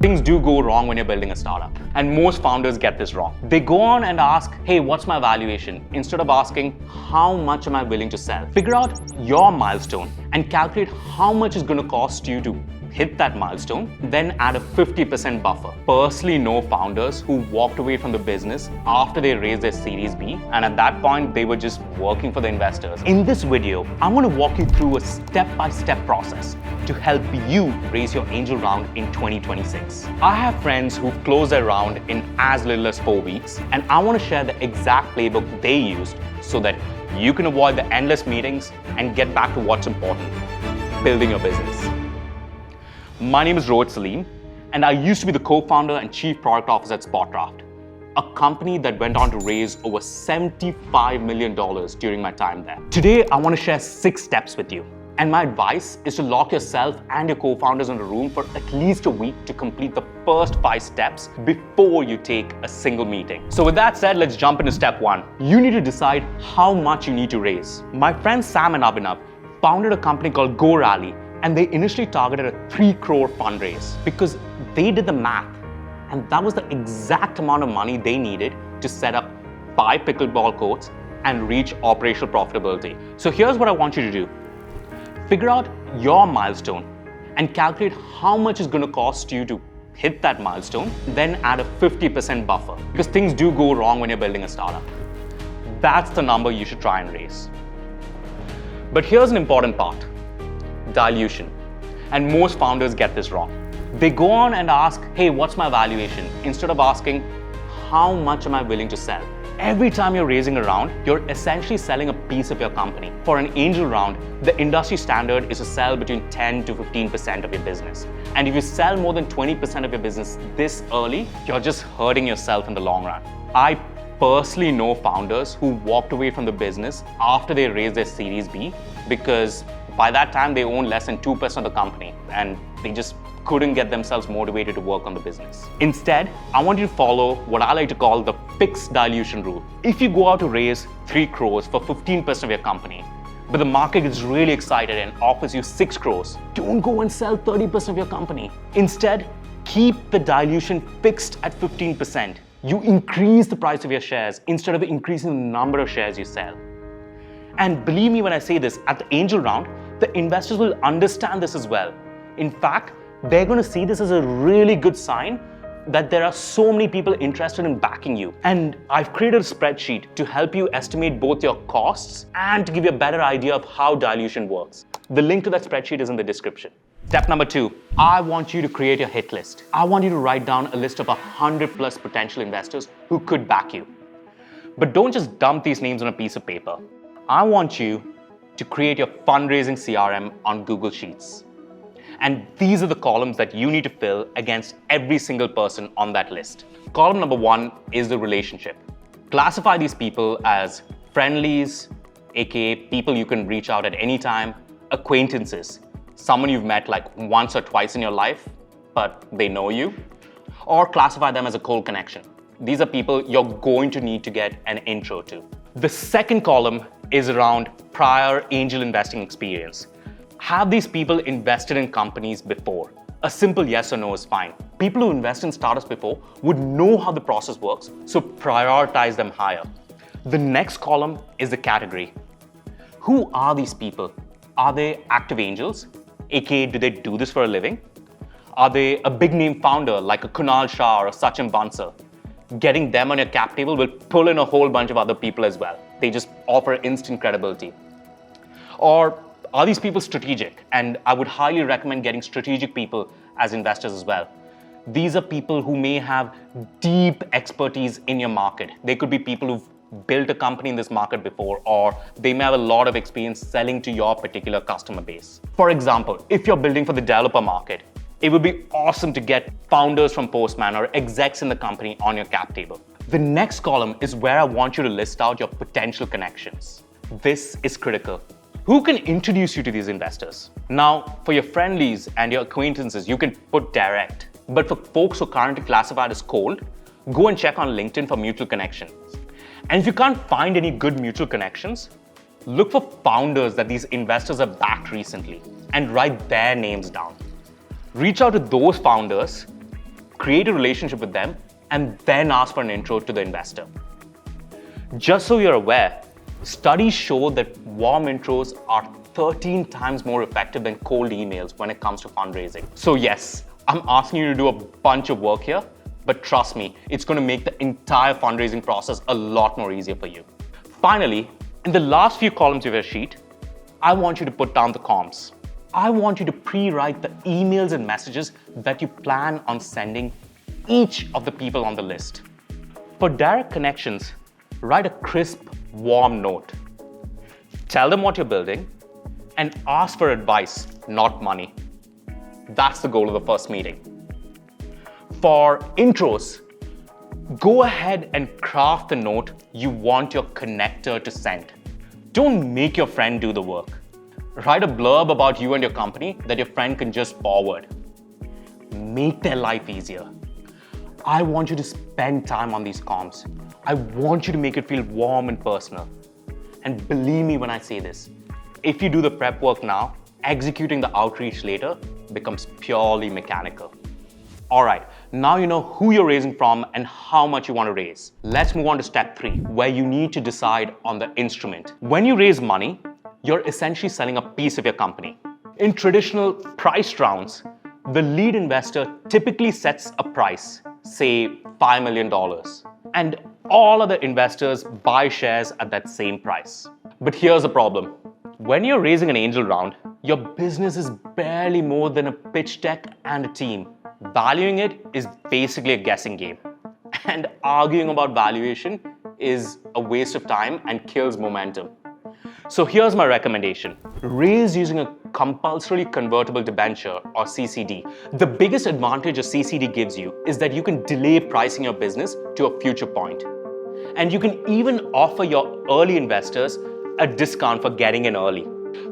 Things do go wrong when you're building a startup, and most founders get this wrong. They go on and ask, hey, what's my valuation? Instead of asking, how much am I willing to sell? Figure out your milestone and calculate how much it's going to cost you to hit that milestone, then add a 50% buffer. Personally know founders who walked away from the business after they raised their Series B, and at that point, they were just working for the investors. In this video, I'm going to walk you through a step-by-step process to help you raise your angel round in 2026. I have friends who've closed their round in as little as 4 weeks, and I want to share the exact playbook they used so that you can avoid the endless meetings and get back to what's important, building your business. My name is Rohith Salim, and I used to be the co-founder and chief product officer at SpotDraft, a company that went on to raise over $75 million during my time there. Today, I want to share 6 steps with you. And my advice is to lock yourself and your co-founders in a room for at least a week to complete the first 5 steps before you take a single meeting. So with that said, let's jump into step 1. You need to decide how much you need to raise. My friends Sam and Abhinav founded a company called Go Rally, and they initially targeted a 3 crore fundraise because they did the math, and that was the exact amount of money they needed to set up 5 pickleball courts and reach operational profitability. So here's what I want you to do. Figure out your milestone and calculate how much it's going to cost you to hit that milestone, then add a 50% buffer because things do go wrong when you're building a startup. That's the number you should try and raise. But here's an important part. Dilution. And most founders get this wrong. They go on and ask, hey, what's my valuation? Instead of asking, how much am I willing to sell? Every time you're raising a round, you're essentially selling a piece of your company. For an angel round, the industry standard is to sell between 10 to 15% of your business. And if you sell more than 20% of your business this early, you're just hurting yourself in the long run. I personally know founders who walked away from the business after they raised their Series B because by that time, they own less than 2% of the company, and they just couldn't get themselves motivated to work on the business. Instead, I want you to follow what I like to call the fixed dilution rule. If you go out to raise 3 crores for 15% of your company, but the market is really excited and offers you 6 crores, don't go and sell 30% of your company. Instead, keep the dilution fixed at 15%. You increase the price of your shares instead of increasing the number of shares you sell. And believe me when I say this, at the angel round, the investors will understand this as well. In fact, they're going to see this as a really good sign that there are so many people interested in backing you. And I've created a spreadsheet to help you estimate both your costs and to give you a better idea of how dilution works. The link to that spreadsheet is in the description. Step number 2, I want you to create your hit list. I want you to write down a list of 100 plus potential investors who could back you. But don't just dump these names on a piece of paper. I want you to create your fundraising CRM on Google Sheets. And these are the columns that you need to fill against every single person on that list. Column number 1 is the relationship. Classify these people as friendlies, aka people you can reach out at any time, acquaintances, someone you've met like once or twice in your life, but they know you, or classify them as a cold connection. These are people you're going to need to get an intro to. The second column is around prior angel investing experience. Have these people invested in companies before? A simple yes or no is fine. People who invest in startups before would know how the process works, so prioritize them higher. The next column is the category. Who are these people? Are they active angels? AKA, do they do this for a living? Are they a big name founder like a Kunal Shah or a Sachin Bansal? Getting them on your cap table will pull in a whole bunch of other people as well. They just offer instant credibility. Or are these people strategic? And I would highly recommend getting strategic people as investors as well. These are people who may have deep expertise in your market. They could be people who've built a company in this market before, or they may have a lot of experience selling to your particular customer base. For example, if you're building for the developer market, it would be awesome to get founders from Postman or execs in the company on your cap table. The next column is where I want you to list out your potential connections. This is critical. Who can introduce you to these investors? Now, for your friendlies and your acquaintances, you can put direct. But for folks who are currently classified as cold, go and check on LinkedIn for mutual connections. And if you can't find any good mutual connections, look for founders that these investors have backed recently and write their names down. Reach out to those founders create a relationship with them, and then ask for an intro to the investor. Just so you're aware, studies show that warm intros are 13 times more effective than cold emails when it comes to fundraising. So yes, I'm asking you to do a bunch of work here, but trust me, it's going to make the entire fundraising process a lot more easier for you. Finally, in the last few columns of your sheet, I want you to put down the comms. I want you to pre-write the emails and messages that you plan on sending each of the people on the list. For direct connections, write a crisp, warm note. Tell them what you're building and ask for advice, not money. That's the goal of the first meeting. For intros, go ahead and craft the note you want your connector to send. Don't make your friend do the work. Write a blurb about you and your company that your friend can just forward. Make their life easier. I want you to spend time on these comms. I want you to make it feel warm and personal. And believe me when I say this, if you do the prep work now, executing the outreach later becomes purely mechanical. All right, now you know who you're raising from and how much you want to raise. Let's move on to step 3, where you need to decide on the instrument. When you raise money, you're essentially selling a piece of your company. In traditional priced rounds, the lead investor typically sets a price, say $5 million, and all other investors buy shares at that same price. But here's the problem. When you're raising an angel round, your business is barely more than a pitch deck and a team. Valuing it is basically a guessing game. And arguing about valuation is a waste of time and kills momentum. So here's my recommendation. Raise using a compulsorily convertible debenture or CCD. The biggest advantage a CCD gives you is that you can delay pricing your business to a future point. And you can even offer your early investors a discount for getting in early.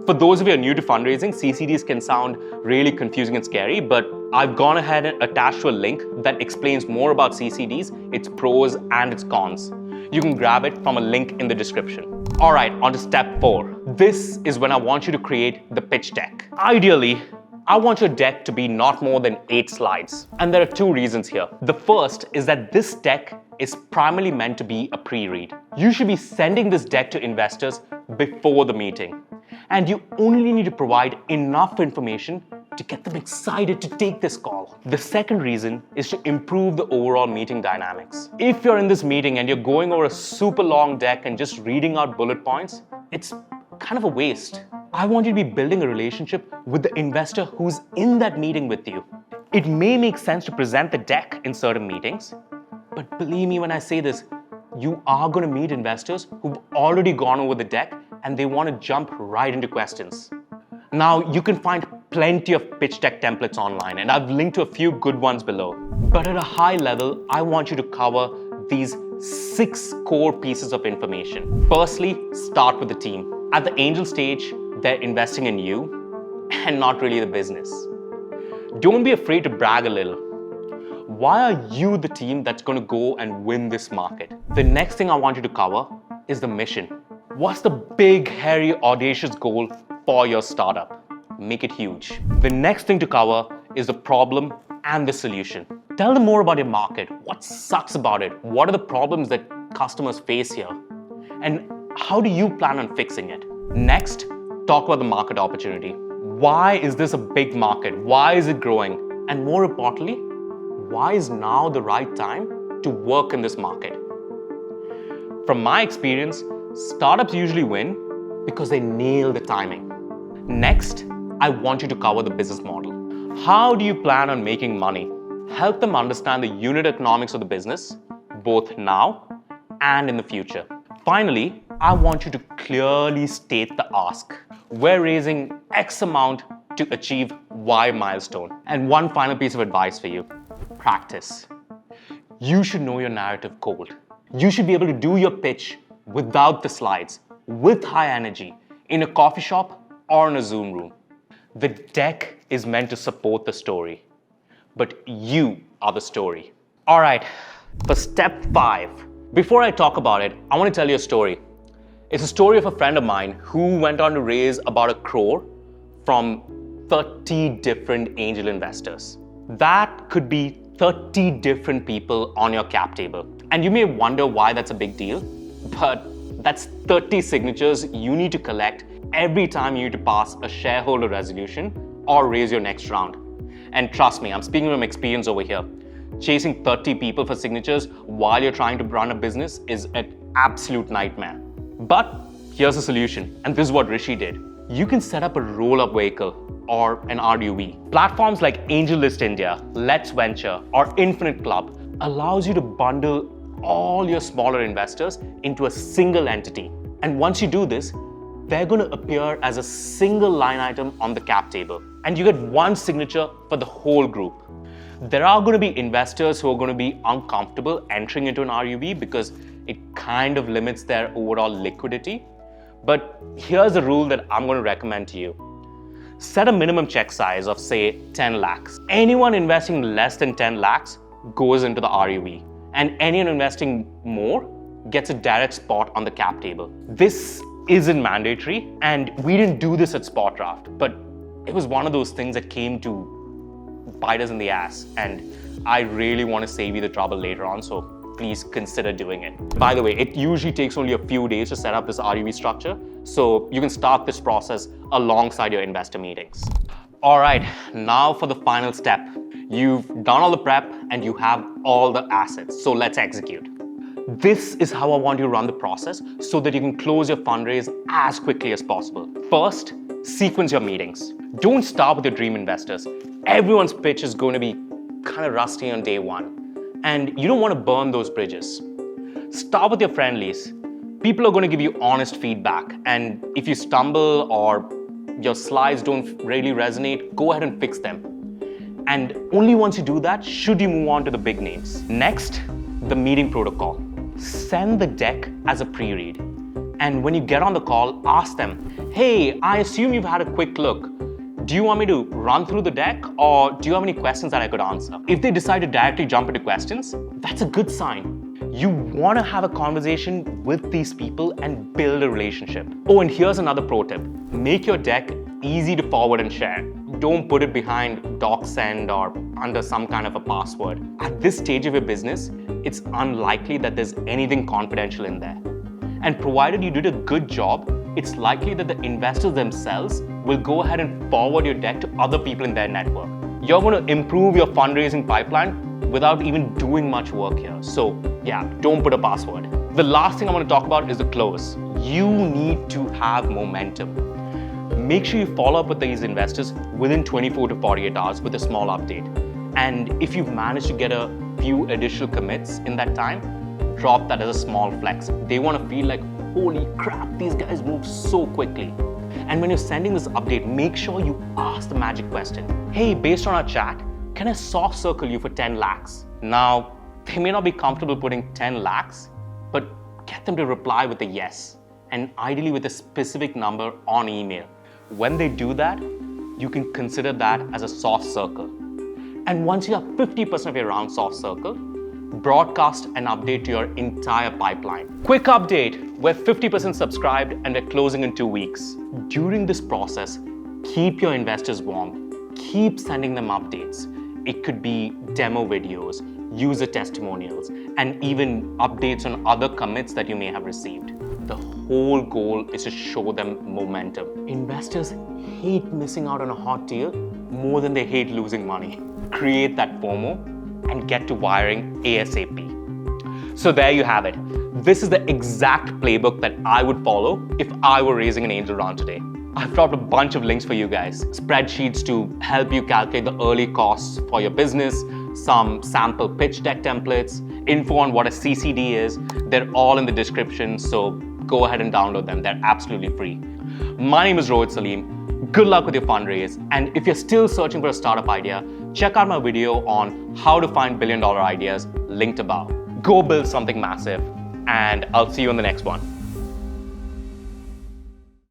For those of you who are new to fundraising, CCDs can sound really confusing and scary, but I've gone ahead and attached to a link that explains more about CCDs, its pros and its cons. You can grab it from a link in the description. All right, on to step 4. This is when I want you to create the pitch deck. Ideally, I want your deck to be not more than 8 slides. And there are 2 reasons here. The first is that this deck is primarily meant to be a pre-read. You should be sending this deck to investors before the meeting. And you only need to provide enough information to get them excited to take this call. The second reason is to improve the overall meeting dynamics. If you're in this meeting and you're going over a super long deck and just reading out bullet points, it's kind of a waste. I want you to be building a relationship with the investor who's in that meeting with you. It may make sense to present the deck in certain meetings, but believe me when I say this, you are going to meet investors who've already gone over the deck and they want to jump right into questions. Now, you can find plenty of pitch deck templates online, and I've linked to a few good ones below. But at a high level, I want you to cover these 6 core pieces of information. Firstly, start with the team. At the angel stage, they're investing in you and not really the business. Don't be afraid to brag a little. Why are you the team that's going to go and win this market? The next thing I want you to cover is the mission. What's the big, hairy, audacious goal for your startup? Make it huge. The next thing to cover is the problem and the solution. Tell them more about your market. What sucks about it? What are the problems that customers face here? And how do you plan on fixing it? Next, talk about the market opportunity. Why is this a big market? Why is it growing? And more importantly, why is now the right time to work in this market? From my experience, startups usually win because they nail the timing. Next, I want you to cover the business model. How do you plan on making money? Help them understand the unit economics of the business, both now and in the future. Finally, I want you to clearly state the ask. We're raising X amount to achieve Y milestone. And one final piece of advice for you, practice. You should know your narrative cold. You should be able to do your pitch without the slides, with high energy, in a coffee shop or in a Zoom room. The deck is meant to support the story, but you are the story. All right, for step 5, before I talk about it, I want to tell you a story. It's a story of a friend of mine who went on to raise about $1 crore from 30 different angel investors. That could be 30 different people on your cap table. And you may wonder why that's a big deal, but that's 30 signatures you need to collect every time you need to pass a shareholder resolution or raise your next round. And trust me, I'm speaking from experience over here. Chasing 30 people for signatures while you're trying to run a business is an absolute nightmare. But here's the solution, and this is what Rishi did. You can set up a roll-up vehicle or an RUV. Platforms like AngelList India, Let's Venture, or Infinite Club allows you to bundle all your smaller investors into a single entity. And once you do this, they're going to appear as a single line item on the cap table. And you get one signature for the whole group. There are going to be investors who are going to be uncomfortable entering into an RUV because it kind of limits their overall liquidity. But here's a rule that I'm going to recommend to you. Set a minimum check size of, say, 10 lakhs. Anyone investing less than 10 lakhs goes into the RUV. And anyone investing more gets a direct spot on the cap table. This isn't mandatory, and we didn't do this at SpotDraft, but it was one of those things that came to bite us in the ass, and I really want to save you the trouble later on, so please consider doing it. By the way, it usually takes only a few days to set up this RUV structure, so you can start this process alongside your investor meetings. All right, now for the final step. You've done all the prep and you have all the assets, so let's execute. This is how I want you to run the process so that you can close your fundraise as quickly as possible. First, sequence your meetings. Don't start with your dream investors. Everyone's pitch is going to be kind of rusty on day one, and you don't want to burn those bridges. Start with your friendlies. People are going to give you honest feedback, and if you stumble or your slides don't really resonate, go ahead and fix them. And only once you do that should you move on to the big names. Next, the meeting protocol. Send the deck as a pre-read. And when you get on the call, ask them, hey, I assume you've had a quick look. Do you want me to run through the deck, or do you have any questions that I could answer? If they decide to directly jump into questions, that's a good sign. You want to have a conversation with these people and build a relationship. Oh, and here's another pro tip. Make your deck easy to forward and share. Don't put it behind DocSend or under some kind of a password. At this stage of your business, it's unlikely that there's anything confidential in there. And provided you did a good job, it's likely that the investors themselves will go ahead and forward your deck to other people in their network. You're going to improve your fundraising pipeline without even doing much work here. So yeah, don't put a password. The last thing I want to talk about is the close. You need to have momentum. Make sure you follow up with these investors within 24 to 48 hours with a small update. And if you've managed to get a few additional commits in that time, drop that as a small flex. They want to feel like, holy crap, these guys move so quickly. And when you're sending this update, make sure you ask the magic question. Hey, based on our chat, can I soft circle you for 10 lakhs? Now, they may not be comfortable putting 10 lakhs, but get them to reply with a yes, and ideally with a specific number on email. When they do that, you can consider that as a soft circle. And once you have 50% of your round soft circle, broadcast an update to your entire pipeline. Quick update, we're 50% subscribed and we're closing in 2 weeks. During this process, keep your investors warm. Keep sending them updates. It could be demo videos, user testimonials, and even updates on other commits that you may have received. The whole goal is to show them momentum. Investors hate missing out on a hot deal more than they hate losing money. Create that FOMO and get to wiring ASAP. So there you have it. This is the exact playbook that I would follow if I were raising an angel round today. I've dropped a bunch of links for you guys. Spreadsheets to help you calculate the early costs for your business, some sample pitch deck templates, info on what a CCD is. They're all in the description, so go ahead and download them. They're absolutely free. My name is Rohith Salim. Good luck with your fundraise. And if you're still searching for a startup idea, check out my video on how to find billion-dollar ideas linked above. Go build something massive, and I'll see you in the next one.